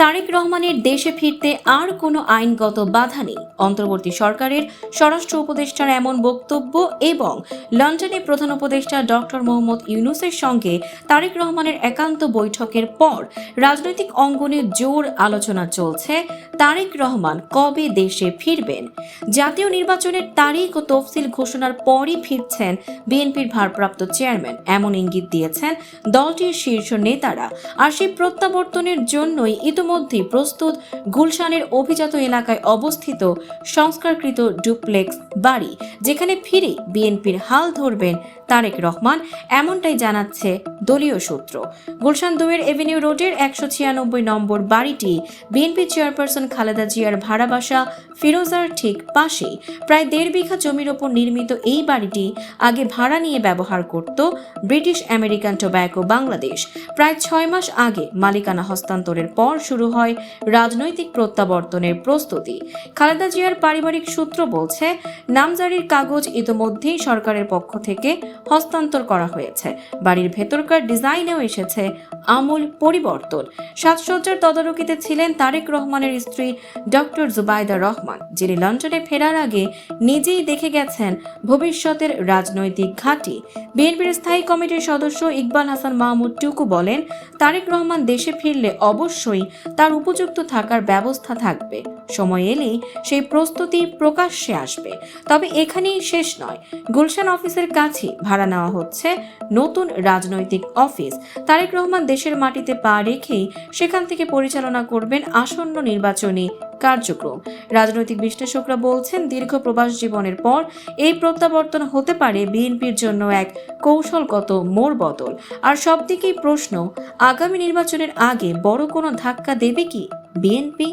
তারেক রহমানের দেশে ফিরতে আর কোনো আইনগত বাধা নেই। অন্তর্বর্তী সরকারের স্বরাষ্ট্র উপদেষ্টার এমন বক্তব্য এবং লন্ডনে প্রধান উপদেষ্টা ডক্টর মোহাম্মদ ইউনূসের সঙ্গে তারেক রহমানের একান্ত বৈঠকের পর রাজনৈতিক অঙ্গনে জোর আলোচনা চলছে তারেক রহমান কবে দেশে ফিরবেন। জাতীয় নির্বাচনের তারিখ ও তফসিল ঘোষণার পরই ফিরছেন বিএনপির ভারপ্রাপ্ত চেয়ারম্যান, এমন ইঙ্গিত দিয়েছেন দলটির শীর্ষ নেতারা। আর সেই প্রত্যাবর্তনের জন্যই ইতিমধ্যেই প্রস্তুত গুলশানের অভিজাত এলাকায় অবস্থিত সংস্কারকৃত ডুপ্লেক্স বাড়ি, যেখানে ফিরে বিএনপির হাল ধরবেন তারেক রহমান, এমনটাই জানাচ্ছে দলীয় সূত্র। গুলশান 2 এভিনিউ রোডের 196 নম্বর বাড়িটি বিএনপি চেয়ারপারসন খালেদা জিয়ার ভাড়া বাসা ফিরোজার ঠিক পাশেই। প্রায় 1.5 বিঘা জমির ওপর নির্মিত এই বাড়িটি আগে ভাড়া নিয়ে ব্যবহার করত ব্রিটিশ আমেরিকান টোব্যাকো বাংলাদেশ। প্রায় 6 মাস আগে মালিকানা হস্তান্তরের পর শুরু হয় রাজনৈতিক প্রত্যাবর্তনের প্রস্তুতি। খালেদা জিয়ার পারিবারিক সূত্র বলছে, নামজারির কাগজ ইতোমধ্যেই সরকারের পক্ষ থেকে হস্তান্তর করা হয়েছে। বাড়ির ভেতরকার ডিজাইনেও এসেছে আমূল পরিবর্তন। সাজসজ্জার তদারকিতে ছিলেন তারেক রহমানের স্ত্রী ডক্টর জুবাইদা রহমান, যিনি লন্ডনে ফেরার আগে নিজেই দেখে গেছেন ভবিষ্যতের রাজনৈতিক ঘাঁটি। বিএনপির স্থায়ী কমিটির সদস্য ইকবাল হাসান মাহমুদ টুকু বলেন, তারেক রহমান দেশে ফিরলে অবশ্যই তার উপযুক্ত থাকার ব্যবস্থা থাকবে। সময় এলেই সেই প্রস্তুতি প্রকাশ্যে আসবে। তবে এখানেই শেষ নয়। গুলশান অফিসের কাছে ভাড়া নেওয়া হচ্ছে নতুন রাজনৈতিক অফিস। তারেক রহমান দেশের মাটিতে পা রেখেই সেখান থেকে পরিচালনা করবেন আসন্ন নির্বাচনী কার্যক্রম। রাজনৈতিক বিশ্লেষকরা বলছেন, দীর্ঘ প্রবাস জীবনের পর এই প্রত্যাবর্তন হতে পারে বিএনপির জন্য এক কৌশলগত মোড় বদল। আর সবদিকেই প্রশ্ন, আগামী নির্বাচনের আগে বড় কোনো ধাক্কা দেবে কি বিএনপি?